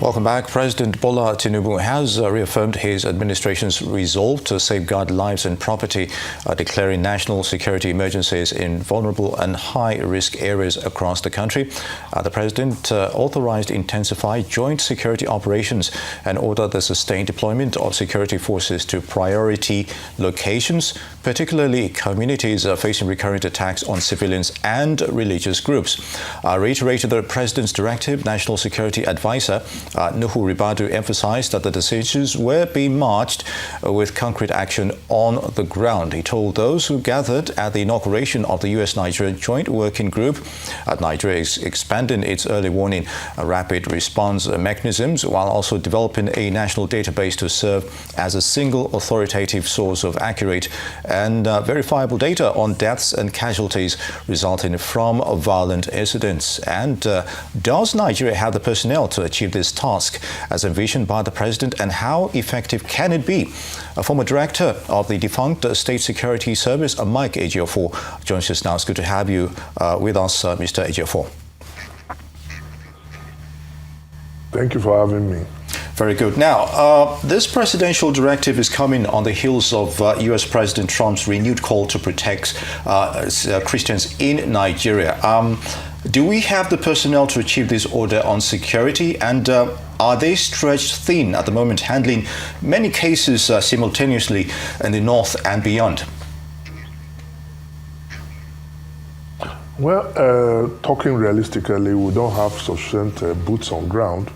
Welcome back. President Bola Tinubu has reaffirmed his administration's resolve to safeguard lives and property, declaring national security emergencies in vulnerable and high-risk areas across the country. The president authorized intensified joint security operations and ordered the sustained deployment of security forces to priority locations, particularly communities facing recurrent attacks on civilians and religious groups. Reiterated the president's directive, National Security Advisor Nuhu Ribadu emphasized that the decisions were being marched with concrete action on the ground. He told those who gathered at the inauguration of the U.S.-Nigeria Joint Working Group Nigeria is expanding its early warning rapid response mechanisms while also developing a national database to serve as a single authoritative source of accurate and verifiable data on deaths and casualties resulting from violent incidents. And does Nigeria have the personnel to achieve this task as envisioned by the president, and how effective can it be? A former director of the defunct State Security Service, Mike Ejiofor, joins us now. It's good to have you with us, Mr. Ejiofor. Thank you for having me. Very good. Now, this presidential directive is coming on the heels of U.S. President Trump's renewed call to protect Christians in Nigeria. Do we have the personnel to achieve this order on security, and are they stretched thin at the moment, handling many cases simultaneously in the north and beyond? Well, talking realistically, we don't have sufficient boots on ground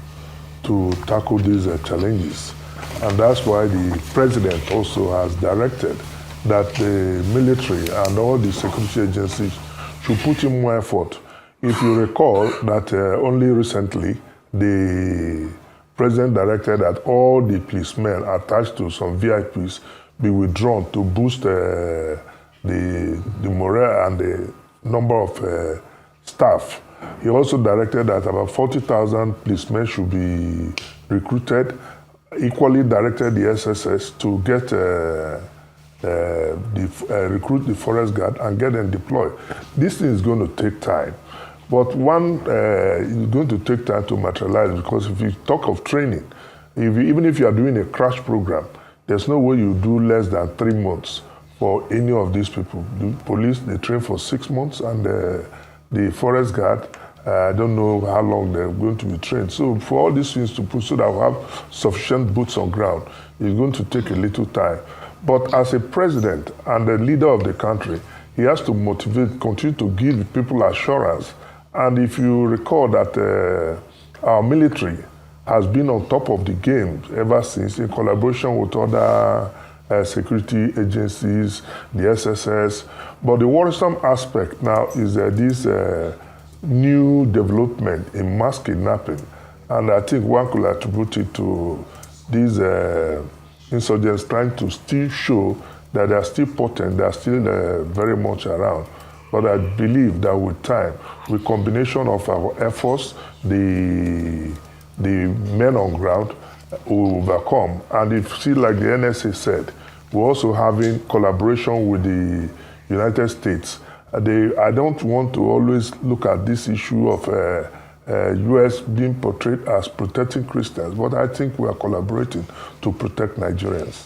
to tackle these challenges. And that's why the president also has directed that the military and all the security agencies should put in more effort. If you recall that only recently the president directed that all the policemen attached to some VIPs be withdrawn to boost the morale and the number of staff. He also directed that about 40,000 policemen should be recruited, equally directed the SSS to get recruit the forest guard and get them deployed. This thing is going to take time. But one is going to take time to materialize, because if you talk of training, even if you are doing a crash program, there's no way you do less than 3 months for any of these people. The police, they train for 6 months, and the forest guard, I don't know how long they're going to be trained. So for all these things to put, so that we have sufficient boots on ground, it's going to take a little time. But as a president and the leader of the country, he has to motivate, continue to give people assurance. And if you recall that our military has been on top of the game ever since, in collaboration with other security agencies, the SSS. But the worrisome aspect now is this new development in mass kidnapping. And I think one could attribute it to these insurgents trying to still show that they are still potent, they are still very much around. But I believe that with time, with combination of our efforts, the men on ground will overcome. And if, see, like the NSA said, we're also having collaboration with the United States. I don't want to always look at this issue of U.S. being portrayed as protecting Christians, but I think we are collaborating to protect Nigerians.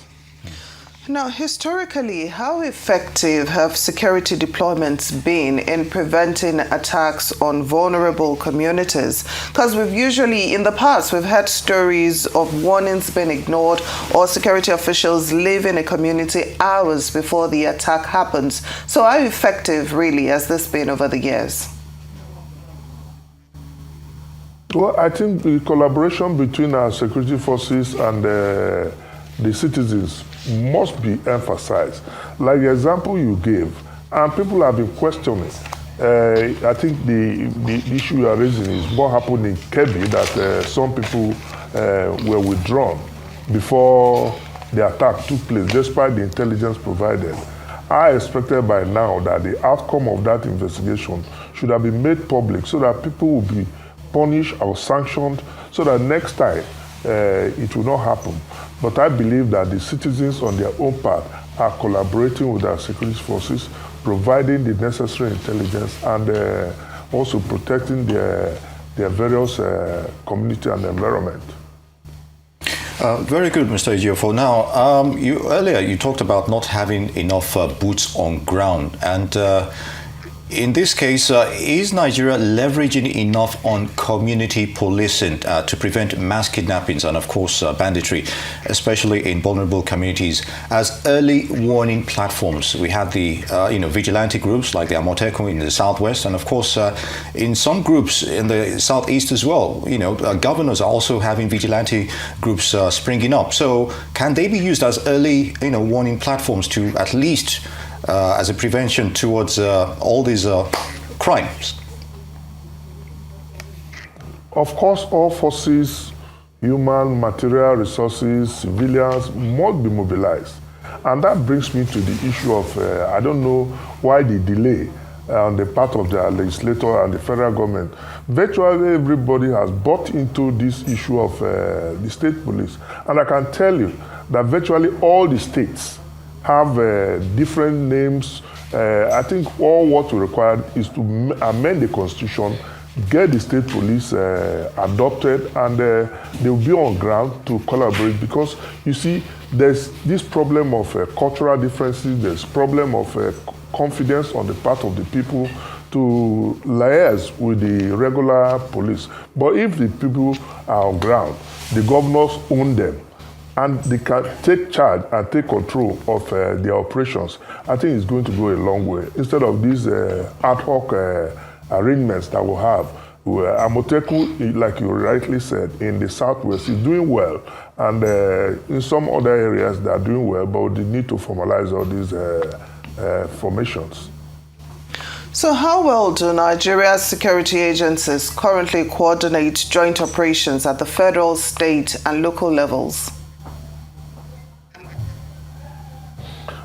Now, historically, how effective have security deployments been in preventing attacks on vulnerable communities? Because we've usually, in the past, we've had stories of warnings being ignored or security officials leaving a community hours before the attack happens. So how effective, really, has this been over the years? Well, I think the collaboration between our security forces and the citizens must be emphasized. Like the example you gave, and people have been questioning. I think the issue you are raising is what happened in Kebbi, that some people were withdrawn before the attack took place, despite the intelligence provided. I expected by now that the outcome of that investigation should have been made public so that people will be punished or sanctioned, so that next time it will not happen. But I believe that the citizens on their own part are collaborating with our security forces, providing the necessary intelligence and also protecting their their various community and environment. Very good, Mr. Ejiofor. Now, earlier you talked about not having enough boots on ground, and in this case, is Nigeria leveraging enough on community policing to prevent mass kidnappings and, of course, banditry, especially in vulnerable communities, as early warning platforms? We have the vigilante groups like the Amotekun in the southwest, and of course, in some groups in the southeast as well. Governors are also having vigilante groups springing up. So, can they be used as early, warning platforms to at least as a prevention towards all these crimes? Of course, all forces, human, material resources, civilians must be mobilized. And that brings me to the issue of, I don't know why the delay on the part of the legislator and the federal government. Virtually everybody has bought into this issue of the state police. And I can tell you that virtually all the states have different names. I think all what we require is to amend the constitution, get the state police adopted, and they will be on ground to collaborate, because you see there's this problem of cultural differences, there's problem of confidence on the part of the people to liaise with the regular police. But if the people are on ground, the governors own them, and they can take charge and take control of their operations, I think it's going to go a long way. Instead of these ad hoc arrangements that we have, Amotekun, like you rightly said, in the southwest is doing well, and in some other areas they are doing well, but they need to formalize all these formations. So how well do Nigeria's security agencies currently coordinate joint operations at the federal, state, and local levels?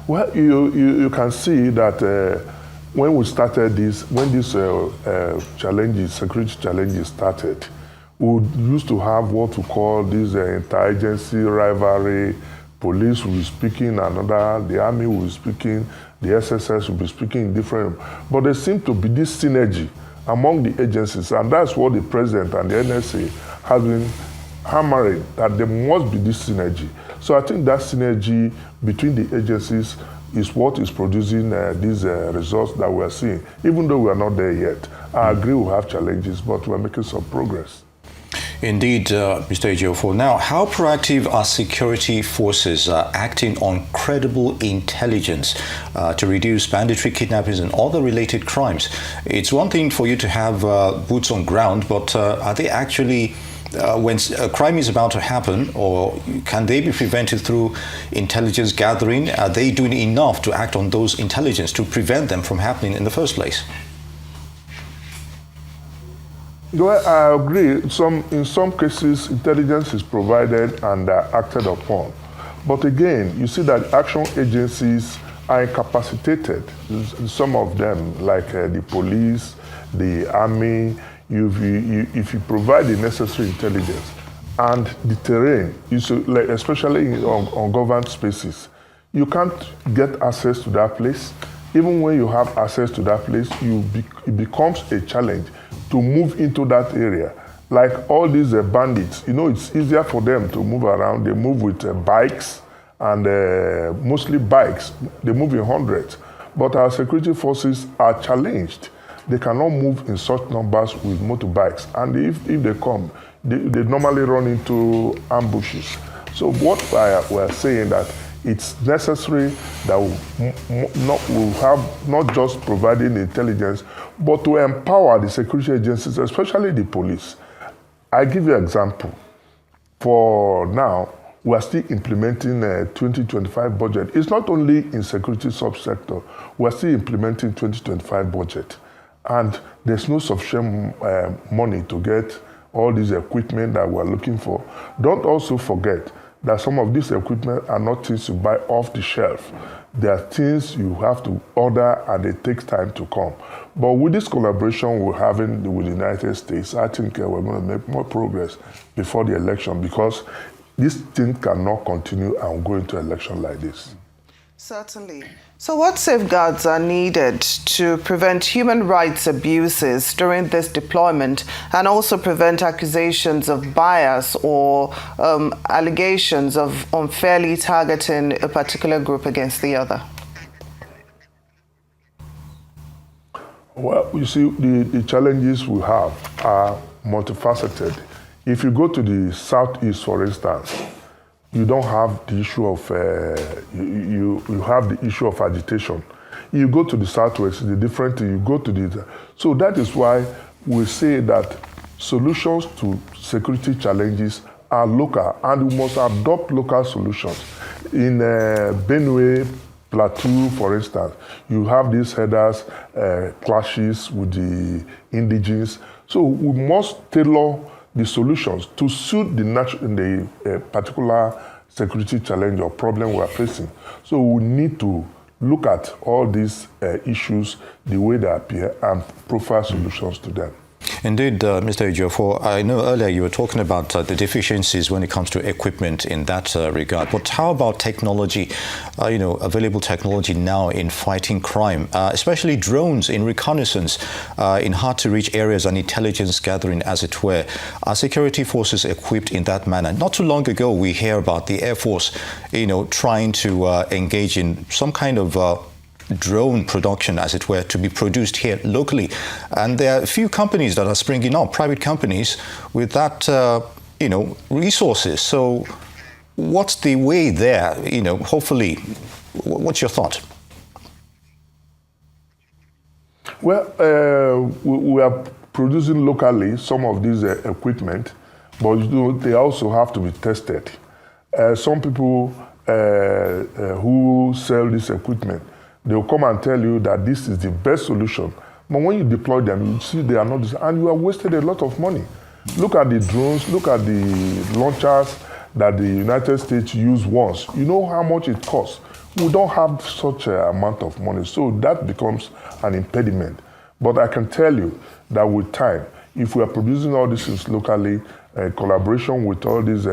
Well, you can see that when we started this, when these challenges, security challenges started, we used to have what we call this interagency rivalry. Police will be speaking another, the army will be speaking, the SSS will be speaking different. But there seems to be this synergy among the agencies, and that's what the president and the NSA has been hammering, that there must be this synergy. So I think that synergy between the agencies is what is producing these results that we are seeing, even though we are not there yet. I agree we have challenges, but we're making some progress. Indeed, Mr. Ejiofor. Now, how proactive are security forces acting on credible intelligence to reduce banditry, kidnappings, and other related crimes? It's one thing for you to have boots on ground, but are they actually, when a crime is about to happen, or can they be prevented through intelligence gathering? Are they doing enough to act on those intelligence to prevent them from happening in the first place? Well, I agree. In some cases, intelligence is provided and acted upon. But again, you see that action agencies are incapacitated. Some of them, like the police, the army, if you provide the necessary intelligence and the terrain, especially on governed spaces, you can't get access to that place. Even when you have access to that place, it becomes a challenge to move into that area. Like all these bandits, it's easier for them to move around. They move with bikes, and mostly bikes. They move in hundreds. But our security forces are challenged. They cannot move in such numbers with motorbikes. And if they come, they normally run into ambushes. So what we're saying that it's necessary that we have not just providing intelligence, but to empower the security agencies, especially the police. I give you an example. For now, we are still implementing a 2025 budget. It's not only in security subsector, we are still implementing 2025 budget. And there's no sufficient money to get all this equipment that we're looking for. Don't also forget that some of these equipment are not things you buy off the shelf. They are things you have to order, and it takes time to come. But with this collaboration we're having with the United States, I think we're going to make more progress before the election, because this thing cannot continue and go into election like this. Certainly. So what safeguards are needed to prevent human rights abuses during this deployment and also prevent accusations of bias or allegations of unfairly targeting a particular group against the other? Well, you see, the challenges we have are multifaceted. If you go to the southeast, for instance, you don't have the issue of, you have the issue of agitation. You go to the southwest, it's a different thing. You go to the, so that is why we say that solutions to security challenges are local, and we must adopt local solutions. In Benue, Plateau, for instance, you have these headers, clashes with the indigenes. So we must tailor the solutions to suit the particular security challenge or problem we are facing. So we need to look at all these issues the way they appear and profile solutions to them. Indeed, Mr. Ejiofor, I know earlier you were talking about the deficiencies when it comes to equipment in that regard. But how about technology, available technology now in fighting crime, especially drones in reconnaissance, in hard-to-reach areas and intelligence gathering, as it were? Are security forces equipped in that manner? Not too long ago, we hear about the Air Force, trying to engage in some kind of drone production, as it were, to be produced here locally. And there are a few companies that are springing up, private companies, with that, resources. So what's the way there, hopefully? What's your thought? Well, we are producing locally some of these equipment, but they also have to be tested. Some people who sell this equipment, they'll come and tell you that this is the best solution. But when you deploy them, you see they are not, and you have wasted a lot of money. Look at the drones, look at the launchers that the United States use once. You know how much it costs. We don't have such an amount of money, so that becomes an impediment. But I can tell you that with time, if we are producing all these things locally, collaboration with all these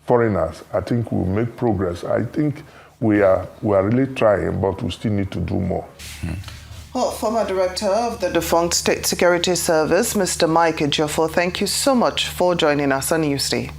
foreigners, I think we'll make progress. I think we are really trying, but we still need to do more. Well, former director of the defunct State Security Service, Mr. Mike Ejiofor, thank you so much for joining us on Newsday.